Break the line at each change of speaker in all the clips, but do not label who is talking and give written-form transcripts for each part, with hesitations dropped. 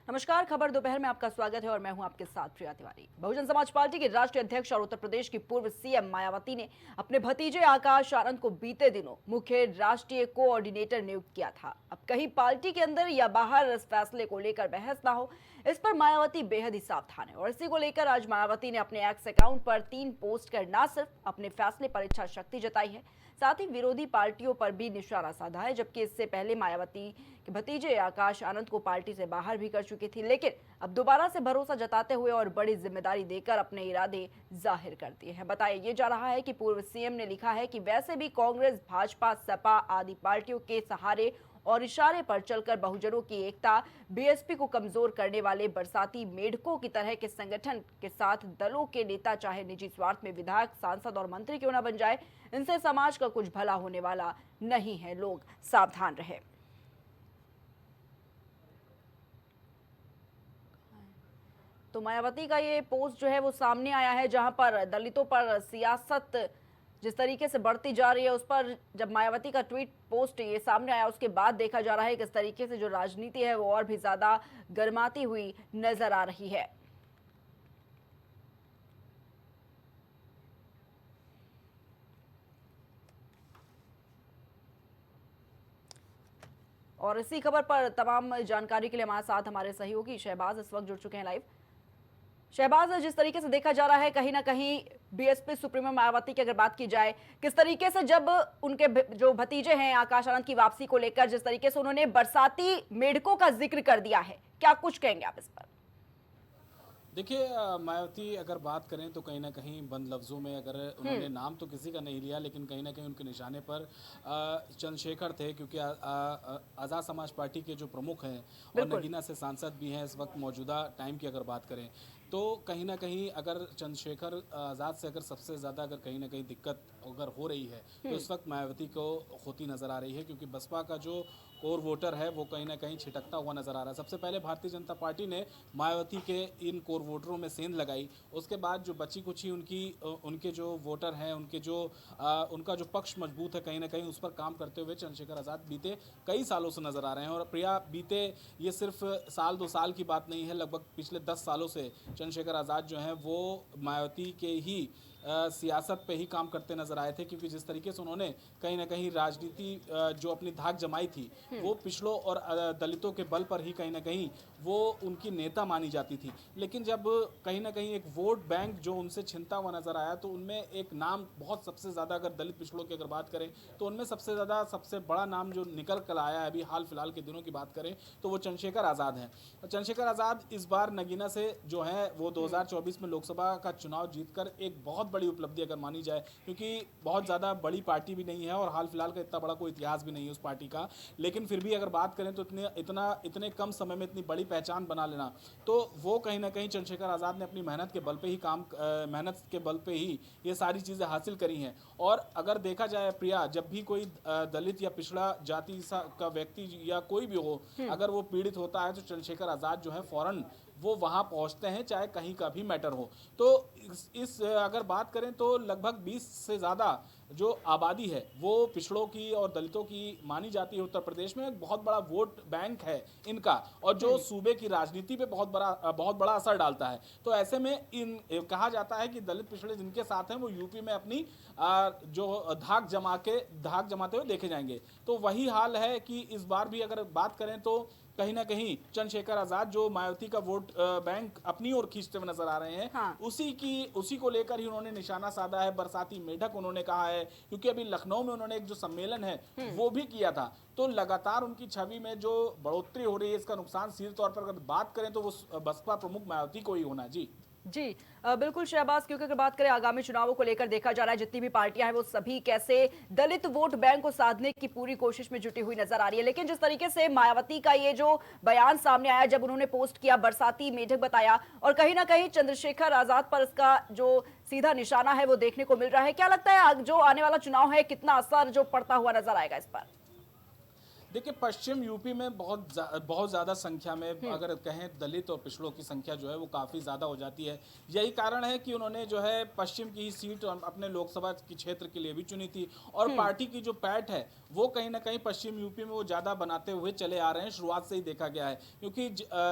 नमस्कार। खबर दोपहर में आपका स्वागत है और मैं हूं आपके साथ प्रिया तिवारी। बहुजन समाज पार्टी के राष्ट्रीय अध्यक्ष और उत्तर प्रदेश की पूर्व सीएम मायावती ने अपने भतीजे आकाश आनंद को बीते दिनों मुख्य राष्ट्रीय कोऑर्डिनेटर नियुक्त किया था। अब कहीं पार्टी के अंदर या बाहर इस फैसले को लेकर बहस ना हो, इस पर मायावती बेहद ही सावधान है और इसी को लेकर आज मायावती ने अपने एक्स अकाउंट पर 3 पोस्ट कर न सिर्फ अपने फैसले पर इच्छा शक्ति जताई है, साथ ही विरोधी पार्टियों पर भी निशाना साधा है। जबकि इससे पहले मायावती के भतीजे आकाश आनंद को पार्टी से बाहर भी कर चुकी थी, लेकिन अब दोबारा से भरोसा जताते हुए और बड़ी जिम्मेदारी देकर अपने इरादे जाहिर कर दिए हैं। बताया ये जा रहा है कि पूर्व सीएम ने लिखा है कि वैसे भी कांग्रेस, भाजपा, सपा आदि पार्टियों के सहारे और इशारे पर चलकर बहुजनों की एकता, बीएसपी को कमजोर करने वाले बरसाती मेढकों की तरह के संगठन के साथ दलों के नेता चाहे निजी स्वार्थ में विधायक, सांसद और मंत्री क्यों न बन जाए, इनसे समाज का कुछ भला होने वाला नहीं है। लोग सावधान रहे। तो मायावती का ये पोस्ट जो है वो सामने आया है, जहां पर दलितों पर सियासत जिस तरीके से बढ़ती जा रही है, उस पर जब मायावती का ट्वीट पोस्ट ये सामने आया उसके बाद देखा जा रहा है कि इस तरीके से जो राजनीति है वो और भी ज्यादा गर्माती हुई नजर आ रही है। और इसी खबर पर तमाम जानकारी के लिए हमारे साथ हमारे सहयोगी शहबाज इस वक्त जुड़ चुके हैं लाइव। शहबाज, जिस तरीके से देखा जा रहा है कहीं ना कहीं बीएसपी सुप्रीमो मायावती की अगर बात की जाए, किस तरीके से जब उनके जो भतीजे हैं आकाश आनंद की वापसी को लेकर जिस तरीके से उन्होंने बरसाती मेढकों का जिक्र कर दिया है, क्या कुछ कहेंगे आप इस पर?
देखिए, मायावती अगर बात करें तो कहीं ना कहीं बंद लफ्ज़ों में अगर उन्होंने नाम तो किसी का नहीं लिया, लेकिन कहीं ना कहीं उनके निशाने पर चंद्रशेखर थे, क्योंकि आज़ाद समाज पार्टी के जो प्रमुख हैं और नगीना से सांसद भी हैं इस वक्त मौजूदा टाइम की अगर बात करें तो कहीं ना कहीं अगर चंद्रशेखर आज़ाद से अगर सबसे ज़्यादा अगर कहीं ना कहीं दिक्कत अगर हो रही है तो इस वक्त मायावती को होती नज़र आ रही है, क्योंकि बसपा का जो कोर वोटर है वो कहीं ना कहीं छिटकता हुआ नज़र आ रहा है। सबसे पहले भारतीय जनता पार्टी ने मायावती के इन कोर वोटरों में सेंध लगाई, उसके बाद जो बची कुची उनके जो वोटर हैं, उनका जो पक्ष मजबूत है, कहीं ना कहीं उस पर काम करते हुए चंद्रशेखर आज़ाद बीते कई सालों से नज़र आ रहे हैं। और प्रिया, बीते ये सिर्फ साल 2 साल की बात नहीं है, लगभग पिछले 10 सालों से चंद्रशेखर आज़ाद जो हैं वो मायावती के ही सियासत पे ही काम करते नजर आए थे, क्योंकि जिस तरीके से उन्होंने कहीं ना कहीं राजनीति जो अपनी धाक जमाई थी वो पिछड़ों और दलितों के बल पर ही कहीं ना कहीं वो उनकी नेता मानी जाती थी। लेकिन जब कहीं ना कहीं एक वोट बैंक जो उनसे छिनता हुआ नजर आया तो उनमें एक नाम बहुत सबसे ज़्यादा, अगर दलित पिछड़ों की अगर बात करें तो उनमें सबसे ज़्यादा सबसे बड़ा नाम जो निकल कर आया है अभी हाल फिलहाल के दिनों की बात करें तो वो चंद्रशेखर आज़ाद हैं। चंद्रशेखर आज़ाद इस बार नगीना से जो है वो 2024 में लोकसभा का चुनाव जीतकर एक बहुत बड़ी उपलब्धि अगर मानी जाए, क्योंकि बहुत ज़्यादा बड़ी पार्टी भी नहीं है और हाल फिलहाल का इतना बड़ा कोई इतिहास भी नहीं है उस पार्टी का, लेकिन फिर भी अगर बात करें तो इतने कम समय में इतनी बड़ी पहचान बना लेना, तो वो कहीं ना कहीं चंद्रशेखर आज़ाद ने अपनी मेहनत के बल पे ही मेहनत के बल पे ही ये सारी चीज़ें हासिल करी हैं। और अगर देखा जाए प्रिया, जब भी कोई दलित या पिछड़ा जाति का व्यक्ति या कोई भी हो अगर वो पीड़ित होता है तो चंद्रशेखर आज़ाद जो है फौरन वो वहाँ पहुँचते हैं, चाहे कहीं का भी मैटर हो। तो इस अगर बात करें तो लगभग 20 से ज़्यादा जो आबादी है वो पिछड़ों की और दलितों की मानी जाती है। उत्तर प्रदेश में एक बहुत बड़ा वोट बैंक है इनका, और जो सूबे की राजनीति पे बहुत बड़ा असर डालता है। तो ऐसे में कहा जाता है कि दलित पिछड़े जिनके साथ हैं वो यूपी में अपनी जो धाक जमाते हुए देखे जाएंगे। तो वही हाल है कि इस बार भी अगर बात करें तो कहीं ना कहीं चंद्रशेखर आज़ाद जो मायावती का वोट बैंक अपनी ओर खींचते हुए नजर आ रहे हैं,
हाँ।
उसी को लेकर ही उन्होंने निशाना साधा है। बरसाती मेढक उन्होंने कहा है, क्योंकि अभी लखनऊ में उन्होंने एक जो सम्मेलन है वो भी किया था। तो लगातार उनकी छवि में जो बढ़ोतरी हो रही है, इसका नुकसान सीधे तौर पर अगर बात करें तो वो बसपा प्रमुख मायावती को ही होना। जी
जी बिल्कुल शहबाज, क्योंकि अगर बात करें आगामी चुनावों को लेकर देखा जा रहा है जितनी भी पार्टियां हैं वो सभी कैसे दलित वोट बैंक को साधने की पूरी कोशिश में जुटी हुई नजर आ रही है। लेकिन जिस तरीके से मायावती का ये जो बयान सामने आया जब उन्होंने पोस्ट किया, बरसाती मेढक बताया, और कहीं ना कहीं चंद्रशेखर आजाद पर इसका जो सीधा निशाना है वो देखने को मिल रहा है, क्या लगता है जो आने वाला चुनाव है कितना असर जो पड़ता हुआ नजर आएगा इस पर?
देखिए पश्चिम यूपी में बहुत ज़्यादा संख्या में अगर कहें दलित और पिछड़ों की संख्या जो है वो काफ़ी ज़्यादा हो जाती है। यही कारण है कि उन्होंने जो है पश्चिम की ही सीट अपने लोकसभा की क्षेत्र के लिए भी चुनी थी और पार्टी की जो पैठ है वो कहीं ना कहीं पश्चिम यूपी में वो ज़्यादा बनाते हुए चले आ रहे हैं। शुरुआत से ही देखा गया है क्योंकि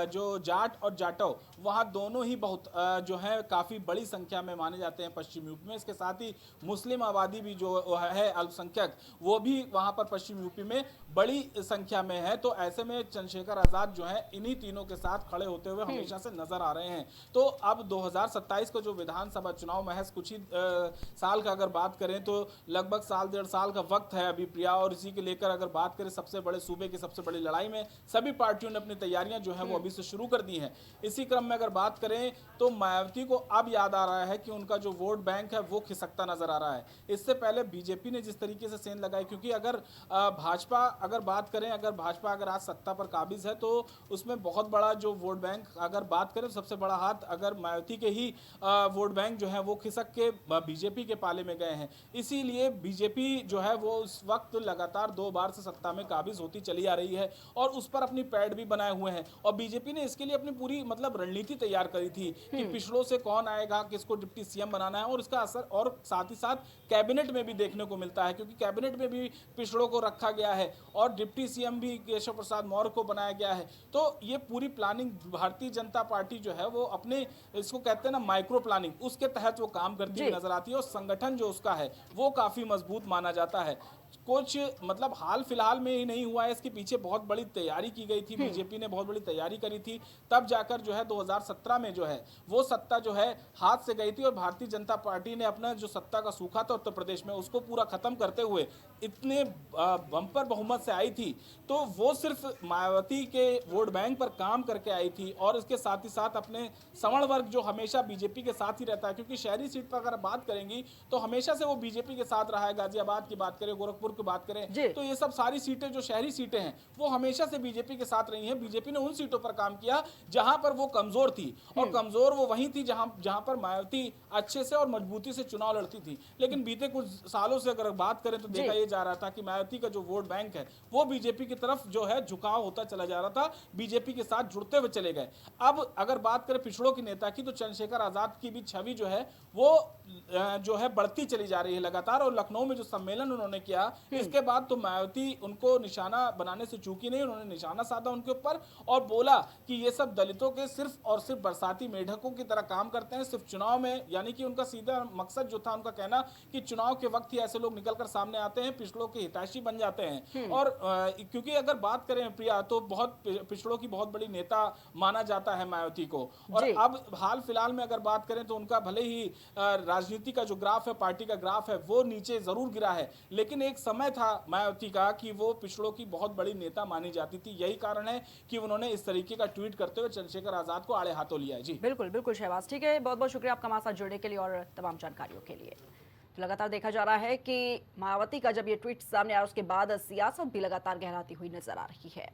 जो जाट और जाटव वहाँ दोनों ही बहुत जो है काफ़ी बड़ी संख्या में माने जाते हैं पश्चिम यूपी में। इसके साथ ही मुस्लिम आबादी भी जो है अल्पसंख्यक वो भी वहाँ पर पश्चिम यूपी में बड़ी संख्या में है। तो ऐसे में चंद्रशेखर आजाद जो है इन्हीं तीनों के साथ खड़े होते हुए हमेशा से नजर आ रहे हैं। तो अब 2027 को जो विधानसभा चुनाव महज कुछ ही साल का अगर बात करें तो लगभग साल 1.5 साल का वक्त है अभी प्रिया, और इसी के लेकर अगर बात करें सबसे बड़े सूबे की सबसे बड़ी लड़ाई में सभी पार्टियों ने अपनी तैयारियां जो है वो अभी से शुरू कर दी हैं। इसी क्रम में अगर बात करें तो मायावती को अब याद आ रहा है कि उनका जो वोट बैंक है वो खिसकता नजर आ रहा है। इससे पहले बीजेपी ने जिस तरीके से सेंध लगाई, क्योंकि अगर भाजपा अगर बात करें, अगर भाजपा अगर आज सत्ता पर काबिज है तो उसमें बहुत बड़ा जो वोट बैंक अगर बात करें तो सबसे बड़ा हाथ अगर मायावती के ही वोट बैंक जो है वो खिसक के बीजेपी के पाले में गए हैं। इसीलिए बीजेपी जो है वो उस वक्त लगातार 2 बार से सत्ता में काबिज होती चली आ रही है और उस पर अपनी पैड भी बनाए हुए हैं। और बीजेपी ने इसके लिए अपनी पूरी मतलब रणनीति तैयार करी थी कि पिछड़ों से कौन आएगा, किसको डिप्टी सीएम बनाना है, और इसका असर और साथ ही साथ कैबिनेट में भी देखने को मिलता है, क्योंकि कैबिनेट में भी पिछड़ों को रखा गया है और डिप्टी सीएम भी केशव प्रसाद मौर्य को बनाया गया है। तो ये पूरी प्लानिंग भारतीय जनता पार्टी जो है वो अपने इसको कहते हैं ना माइक्रो प्लानिंग, उसके तहत वो काम करती हुई नजर आती है और संगठन जो उसका है वो काफी मजबूत माना जाता है। कुछ मतलब हाल फिलहाल में ही नहीं हुआ है, इसके पीछे बहुत बड़ी तैयारी की गई थी, बीजेपी ने बहुत बड़ी तैयारी करी थी, तब जाकर जो है 2017 में जो है वो सत्ता जो है हाथ से गई थी और भारतीय जनता पार्टी ने अपना जो सत्ता का सूखा था उत्तर प्रदेश में उसको पूरा खत्म करते हुए इतने बम्पर बहुमत से आई थी। तो वो सिर्फ मायावती के वोट बैंक पर काम करके आई थी और इसके साथ ही साथ अपने सवर्ण वर्ग जो हमेशा बीजेपी के साथ ही रहता है, क्योंकि शहरी सीट पर अगर बात करेंगी तो हमेशा से वो बीजेपी के साथ रहा है। गाजियाबाद की बात करें, गोरखपुर की बात करें तो ये सब सारी सीटें जो शहरी सीटें हैं वो हमेशा से बीजेपी के साथ रही हैं। बीजेपी ने उन सीटों पर काम किया जहां पर वो कमजोर थी और कमजोर वो वहीं थी जहां पर मायावती अच्छे से और मजबूती से चुनाव लड़ती थी। लेकिन बीते कुछ सालों से अगर बात करें तो देखा ये जा रहा था कि मायावती का जो वोट बैंक है वो बीजेपी की तरफ जो है झुकाव होता चला जा रहा था, बीजेपी के साथ जुड़ते हुए चले गए। अब अगर बात करें पिछड़ों की नेता की तो चंद्रशेखर आजाद की भी छवि जो है वो जो है बढ़ती चली जा रही है लगातार। और लखनऊ में जो सम्मेलन उन्होंने किया इसके बाद तो मायावती उनको निशाना बनाने से चूकी नहीं, उन्होंने निशाना साधा उनके ऊपर और बोला कि ये सब दलितों के सिर्फ और सिर्फ बरसाती मेढकों की तरह काम करते हैं सिर्फ चुनाव में। यानी कि उनका सीधा मकसद जो था उनका कहना कि चुनाव के वक्त ही ऐसे लोग निकलकर सामने आते हैं, पिछड़ों के हितैषी बन जाते हैं। और क्योंकि अगर बात करें प्रिया तो बहुत पिछड़ों की बहुत बड़ी नेता माना जाता है मायावती को। और अब हाल फिलहाल में अगर बात करें तो उनका भले ही राजनीति का जो ग्राफ है, पार्टी का ग्राफ है वो नीचे जरूर गिरा है, लेकिन एक समय था मायावती का कि वो पिछड़ों की बहुत बड़ी नेता मानी जाती थी। यही कारण है कि उन्होंने इस तरीके का ट्वीट करते हुए चंद्रशेखर आजाद को आड़े हाथों लिया है। जी
बिल्कुल बिल्कुल शहबाज, ठीक है, बहुत बहुत शुक्रिया आपका हमारे साथ जुड़ने के लिए और तमाम जानकारियों के लिए। तो लगातार देखा जा रहा है कि मायावती का जब ये ट्वीट सामने आया उसके बाद सियासत भी लगातार गहराती हुई नजर आ रही है।